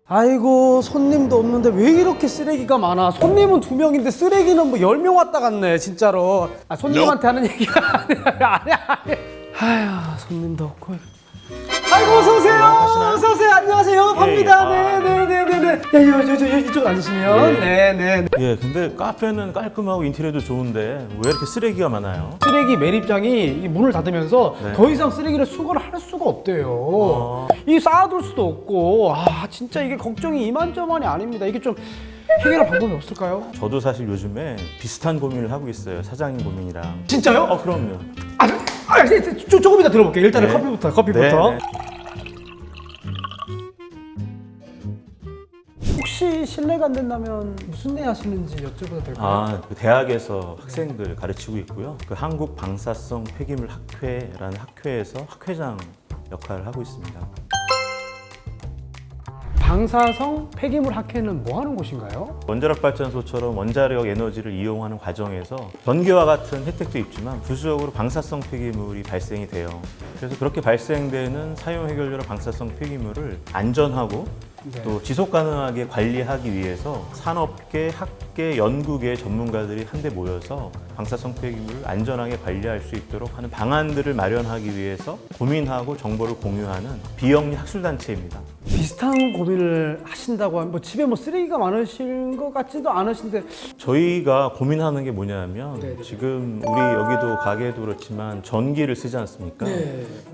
아이고, 손님도 없는데 왜 이렇게 쓰레기가 많아? 손님은 2명인데 쓰레기는 뭐 10명 왔다 갔네, 진짜로. 아, 손님한테 하는 얘기가 아니야. 아휴, 손님도 없고. 아이고, 어서오세요. 어서오세요. 안녕하세요. 팝니다. 네네네네네. 야, 이쪽 앉으시면. 네네. 예, 근데 카페는 깔끔하고 인테리어도 좋은데 왜 이렇게 쓰레기가 많아요? 쓰레기 매립장이 이 문을 닫으면서 네. 더 이상 쓰레기를 수거를 할 수가 없대요. 이 쌓아둘 수도 없고, 아, 진짜 이게 걱정이 이만저만이 아닙니다. 이게 좀 해결할 방법이 없을까요? 저도 사실 요즘에 비슷한 고민을 하고 있어요. 사장님 고민이랑. 진짜요? 그럼요. 조금 이따 들어볼게요. 일단은 네. 커피부터. 네. 혹시 실례가 안 된다면 무슨 일 하시는지 여쭤봐도 될까요? 그 대학에서 학생들 가르치고 있고요. 그 한국 방사성 폐기물 학회라는 학회에서 학회장 역할을 하고 있습니다. 방사성 폐기물 학회는 뭐 하는 곳인가요? 원자력 발전소처럼 원자력 에너지를 이용하는 과정에서 전기와 같은 혜택도 있지만 부수적으로 방사성 폐기물이 발생이 돼요. 그래서 그렇게 발생되는 사용 해결료로 방사성 폐기물을 안전하고 네. 또 지속 가능하게 관리하기 위해서 산업계, 학계, 연구계 전문가들이 한데 모여서 방사성 폐기물을 안전하게 관리할 수 있도록 하는 방안들을 마련하기 위해서 고민하고 정보를 공유하는 비영리 학술단체입니다. 비슷한 고민을 하신다고 하면 뭐 집에 뭐 쓰레기가 많으신 것 같지도 않으신데 저희가 고민하는 게 뭐냐면 네네. 지금 우리 여기도 가게도 그렇지만 전기를 쓰지 않습니까?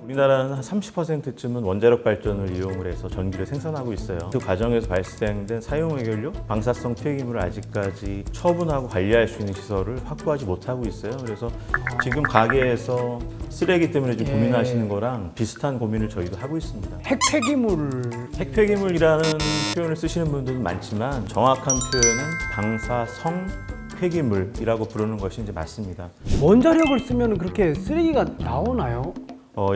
우리나라는 한 30%쯤은 원자력 발전을 이용을 해서 전기를 생산하고 있어요. 그 과정에서 발생된 사용 해결료, 방사성 폐기물을 아직까지 처분하고 관리할 수 있는 시설을 확보하지 못하고 있어요. 그래서 지금 가게에서 쓰레기 때문에 좀 고민하시는 거랑 비슷한 고민을 저희도 하고 있습니다. 핵폐기물 핵폐기물이라는 표현을 쓰시는 분들은 많지만 정확한 표현은 방사성 폐기물이라고 부르는 것이 이제 맞습니다. 원자력을 쓰면 그렇게 쓰레기가 나오나요?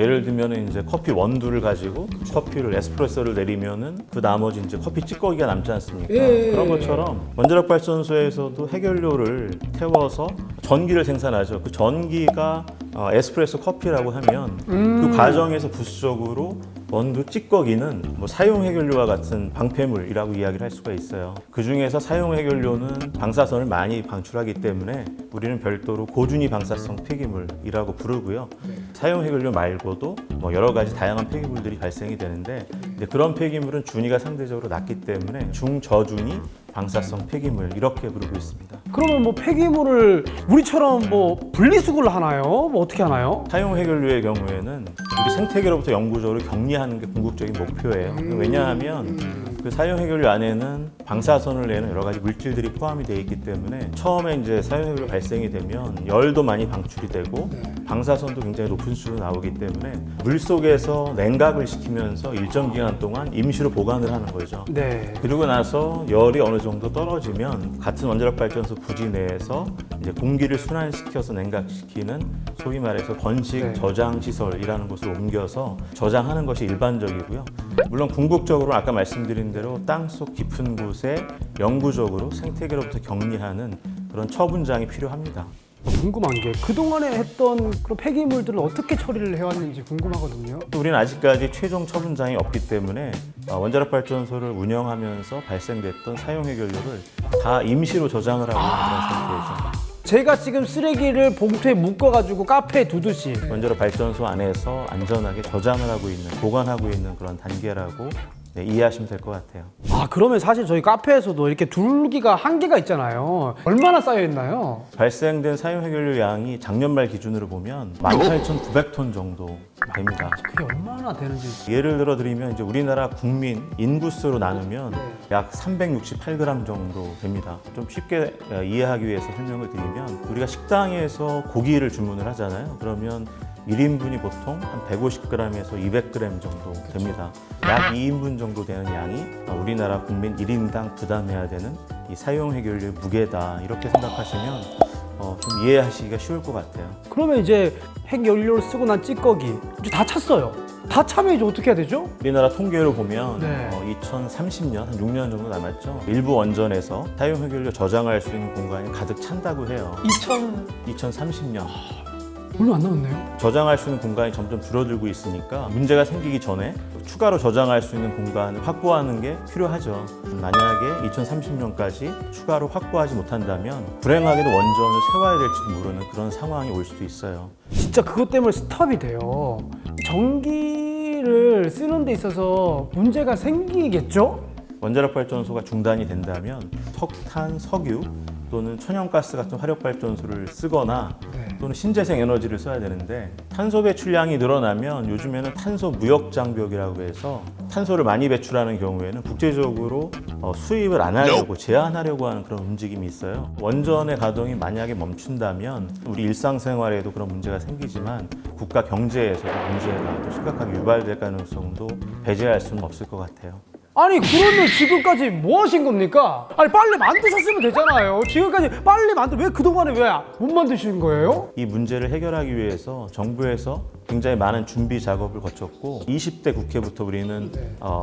예를 들면 이제 커피 원두를 가지고 커피를 에스프레소를 내리면은 그 나머지 이제 커피 찌꺼기가 남지 않습니까? 예. 그런 것처럼 원자력 발전소에서도 해결료를 태워서 전기를 생산하죠. 그 전기가 에스프레소 커피라고 하면 그 과정에서 부수적으로 원두 찌꺼기는 뭐 사용 해결료와 같은 방패물이라고 이야기를 할 수가 있어요. 그 중에서 사용 해결료는 방사선을 많이 방출하기 때문에 우리는 별도로 고준위 방사성 폐기물이라고 부르고요. 사용 해결료 말고도 뭐 여러 가지 다양한 폐기물들이 발생이 되는데 근데 그런 폐기물은 준위가 상대적으로 낮기 때문에 중저준위 방사성 폐기물 이렇게 부르고 있습니다. 그러면 뭐 폐기물을 우리처럼 뭐 분리수거를 하나요? 뭐 어떻게 하나요? 사용 해결료의 경우에는 우리 생태계로부터 영구적으로 격리하는 게 궁극적인 목표예요. 왜냐하면 그 사용 해결료 안에는 방사선을 내는 여러 가지 물질들이 포함이 되어 있기 때문에 처음에 이제 사용 해결료 발생이 되면 열도 많이 방출이 되고 방사선도 굉장히 높은 수준으로 나오기 때문에 물 속에서 냉각을 시키면서 일정 기간 동안 임시로 보관을 하는 거죠. 네. 그리고 나서 열이 어느 정도 떨어지면 같은 원자력 발전소 부지 내에서 이제 공기를 순환시켜서 냉각시키는 소위 말해서 건식 네. 저장 시설이라는 곳으로 옮겨서 저장하는 것이 일반적이고요. 물론 궁극적으로 아까 말씀드린 대로 땅속 깊은 곳에 영구적으로 생태계로부터 격리하는 그런 처분장이 필요합니다. 궁금한 게 그동안에 했던 그런 폐기물들을 어떻게 처리를 해왔는지 궁금하거든요. 우리는 아직까지 최종 처분장이 없기 때문에 원자력 발전소를 운영하면서 발생됐던 사용 해결료를 다 임시로 저장을 하고 있는 그런 상태죠. 제가 지금 쓰레기를 봉투에 묶어가지고 카페에 두듯이 원자력 발전소 안에서 안전하게 저장을 하고 있는, 보관하고 있는 그런 단계라고 이해하시면 될 것 같아요. 그러면 사실 저희 카페에서도 이렇게 둘기가 한계가 있잖아요. 얼마나 쌓여있나요? 발생된 사용 해결료 양이 작년 말 기준으로 보면 18,900톤 정도 됩니다. 그게 얼마나 되는지. 예를 들어 드리면 이제 우리나라 국민 인구수로 나누면 약 368g 정도 됩니다. 좀 쉽게 이해하기 위해서 설명을 드리면 우리가 식당에서 고기를 주문을 하잖아요. 그러면 1인분이 보통 한 150g에서 200g 정도 됩니다. 약 2인분 정도 되는 양이 우리나라 국민 1인당 부담해야 되는 이 사용 해결료 무게다 이렇게 생각하시면 좀 이해하시기가 쉬울 것 같아요. 그러면 이제 핵연료를 쓰고 난 찌꺼기 이제 다 찼어요. 다 차면 이제 어떻게 해야 되죠? 우리나라 통계로 보면 네. 2030년, 한 6년 정도 남았죠. 일부 원전에서 사용 해결료 저장할 수 있는 공간이 가득 찬다고 해요. 2030년. 얼마 안 남았네요. 저장할 수 있는 공간이 점점 줄어들고 있으니까 문제가 생기기 전에 추가로 저장할 수 있는 공간을 확보하는 게 필요하죠. 만약에 2030년까지 추가로 확보하지 못한다면 불행하게도 원전을 세워야 될지도 모르는 그런 상황이 올 수도 있어요. 진짜 그것 때문에 스탑이 돼요. 전기를 쓰는 데 있어서 문제가 생기겠죠? 원자력 발전소가 중단이 된다면 석탄, 석유 또는 천연가스 같은 화력 발전소를 쓰거나 네. 또는 신재생 에너지를 써야 되는데 탄소 배출량이 늘어나면 요즘에는 탄소 무역 장벽이라고 해서 탄소를 많이 배출하는 경우에는 국제적으로 수입을 안 하려고 제한하려고 하는 그런 움직임이 있어요. 원전의 가동이 만약에 멈춘다면 우리 일상생활에도 그런 문제가 생기지만 국가 경제에서도 문제가 또 심각하게 유발될 가능성도 배제할 수는 없을 것 같아요. 아니 그러면 지금까지 뭐 하신 겁니까? 아니 빨리 만드셨으면 되잖아요. 지금까지 빨리 왜 그동안에 왜 못 만드신 거예요? 이 문제를 해결하기 위해서 정부에서 굉장히 많은 준비 작업을 거쳤고 20대 국회부터 우리는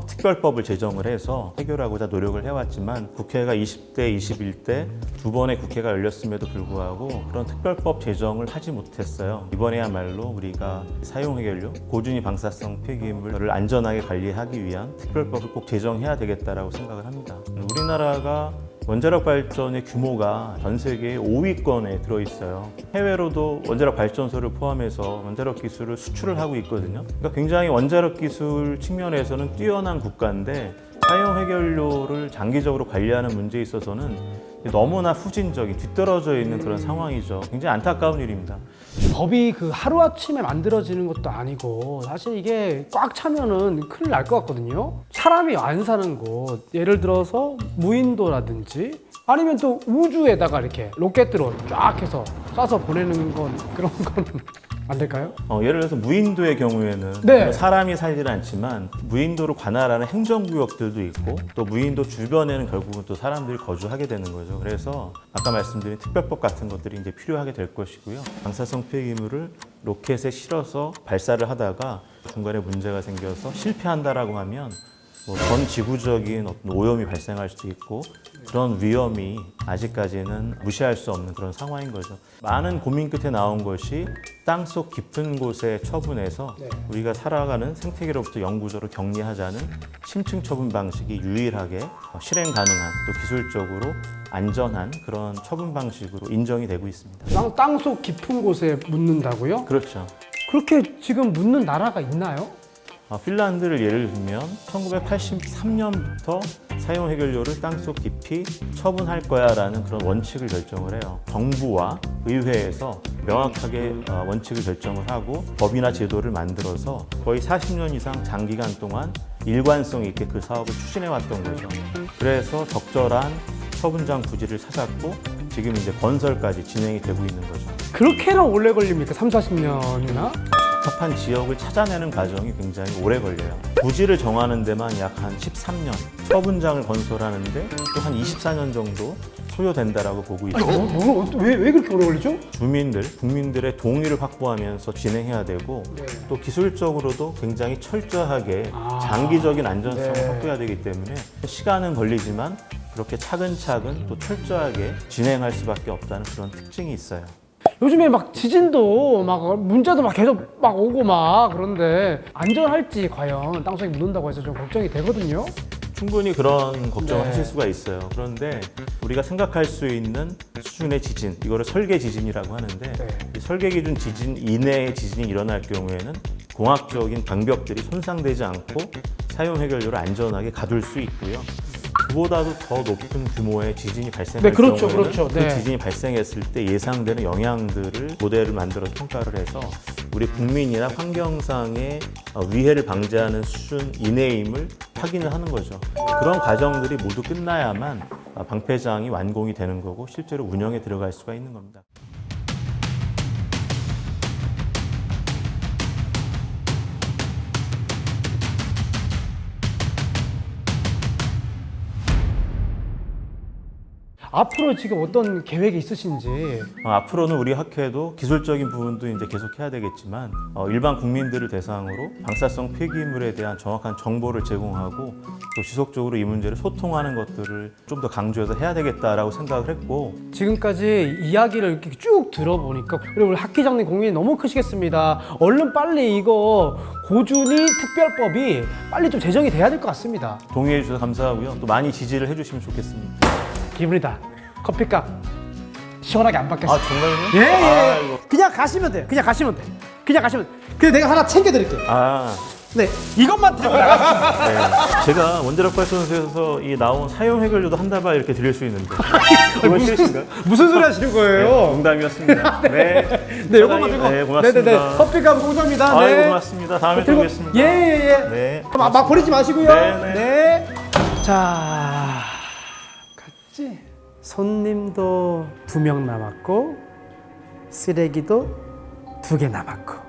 특별법을 제정을 해서 해결하고자 노력을 해왔지만 국회가 20대, 21대 두 번의 국회가 열렸음에도 불구하고 그런 특별법 제정을 하지 못했어요. 이번에야말로 우리가 사용해결료, 고준위 방사성 폐기물을 안전하게 관리하기 위한 특별법을 꼭 제정해야 되겠다라고 생각을 합니다. 우리나라가 원자력 발전의 규모가 전 세계 5위권에 들어있어요. 해외로도 원자력 발전소를 포함해서 원자력 기술을 수출을 하고 있거든요. 그러니까 굉장히 원자력 기술 측면에서는 뛰어난 국가인데 사용 해결료를 장기적으로 관리하는 문제에 있어서는 너무나 후진적인 뒤떨어져 있는 그런 상황이죠. 굉장히 안타까운 일입니다. 법이 그 하루아침에 만들어지는 것도 아니고 사실 이게 꽉 차면은 큰일 날 것 같거든요. 사람이 안 사는 곳, 예를 들어서 무인도라든지 아니면 또 우주에다가 이렇게 로켓으로 쫙 해서 쏴서 보내는 건 그런 거는 안 될까요? 예를 들어서 무인도의 경우에는 네. 사람이 살지는 않지만 무인도를 관할하는 행정구역들도 있고 또 무인도 주변에는 결국은 또 사람들이 거주하게 되는 거죠. 그래서 아까 말씀드린 특별법 같은 것들이 이제 필요하게 될 것이고요. 방사성 폐기물을 로켓에 실어서 발사를 하다가 중간에 문제가 생겨서 실패한다라고 하면 전 지구적인 어떤 오염이 발생할 수도 있고 그런 위험이 아직까지는 무시할 수 없는 그런 상황인 거죠. 많은 고민 끝에 나온 것이 땅속 깊은 곳에 처분해서 우리가 살아가는 생태계로부터 영구적으로 격리하자는 심층 처분 방식이 유일하게 실행 가능한 또 기술적으로 안전한 그런 처분 방식으로 인정이 되고 있습니다. 땅속 깊은 곳에 묻는다고요? 그렇죠. 그렇게 지금 묻는 나라가 있나요? 핀란드를 예를 들면 1983년부터 사용 해결료를 땅속 깊이 처분할 거야라는 그런 원칙을 결정을 해요. 정부와 의회에서 명확하게 원칙을 결정을 하고 법이나 제도를 만들어서 거의 40년 이상 장기간 동안 일관성 있게 그 사업을 추진해 왔던 거죠. 그래서 적절한 처분장 부지를 찾았고 지금 이제 건설까지 진행이 되고 있는 거죠. 그렇게나 오래 걸립니까? 30-40년이나? 적합한 지역을 찾아내는 과정이 굉장히 오래 걸려요. 부지를 정하는 데만 약 한 13년, 처분장을 건설하는데 또 한 24년 정도 소요된다라고 보고 있죠. 왜 그렇게 오래 걸리죠? 국민들의 동의를 확보하면서 진행해야 되고 또 기술적으로도 굉장히 철저하게 장기적인 안전성을 확보해야 되기 때문에 시간은 걸리지만 그렇게 차근차근 또 철저하게 진행할 수밖에 없다는 그런 특징이 있어요. 요즘에 막 지진도 막 문자도 막 계속 막 오고 막 그런데 안전할지 과연 땅속에 묻는다고 해서 좀 걱정이 되거든요. 충분히 그런 걱정을 하실 수가 있어요. 그런데 우리가 생각할 수 있는 수준의 지진, 이거를 설계 지진이라고 하는데 이 설계 기준 지진 이내의 지진이 일어날 경우에는 공학적인 방벽들이 손상되지 않고 사용 해결료를 안전하게 가둘 수 있고요. 그보다도 더 높은 규모의 지진이 발생할 경우에는 그 지진이 발생했을 때 예상되는 영향들을 모델을 만들어서 평가를 해서 우리 국민이나 환경상의 위해를 방지하는 수준 이내임을 확인을 하는 거죠. 그런 과정들이 모두 끝나야만 방패장이 완공이 되는 거고 실제로 운영에 들어갈 수가 있는 겁니다. 앞으로 지금 어떤 계획이 있으신지. 앞으로는 우리 학회도 기술적인 부분도 이제 계속 해야 되겠지만 일반 국민들을 대상으로 방사성 폐기물에 대한 정확한 정보를 제공하고 또 지속적으로 이 문제를 소통하는 것들을 좀 더 강조해서 해야 되겠다라고 생각을 했고 지금까지 이야기를 이렇게 쭉 들어보니까 그리고 우리 학 기장님 고민이 너무 크시겠습니다. 얼른 빨리 이거 고준위 특별법이 빨리 좀 제정이 돼야 될 것 같습니다. 동의해 주셔서 감사하고요. 또 많이 지지를 해주시면 좋겠습니다. 기분이다. 커피값 시원하게 안 받겠습니다. 아 정말요? 예. 이거. 그냥 가시면 돼요. 그냥 가시면 돼. 근데 내가 하나 챙겨드릴게요. 네, 이것만 들고 나가세요. 네. 제가 원자력 발전소에서 이 나온 사용 해결료도 한 달만 이렇게 드릴 수 있는데 그건 싫으신가요? 무슨 소리 하시는 거예요? 네, 농담이었습니다. 네, 네, 이것만 들고. 네, 고맙습니다. 네네네. 커피값 공짜입니다. 아이고 네. 고맙습니다. 다음에 또 들고. 뵙겠습니다. 예. 네. 막 버리지 마시고요. 네. 네. 자, 갔지. 손님도 2명 남았고 쓰레기도 2개 남았고.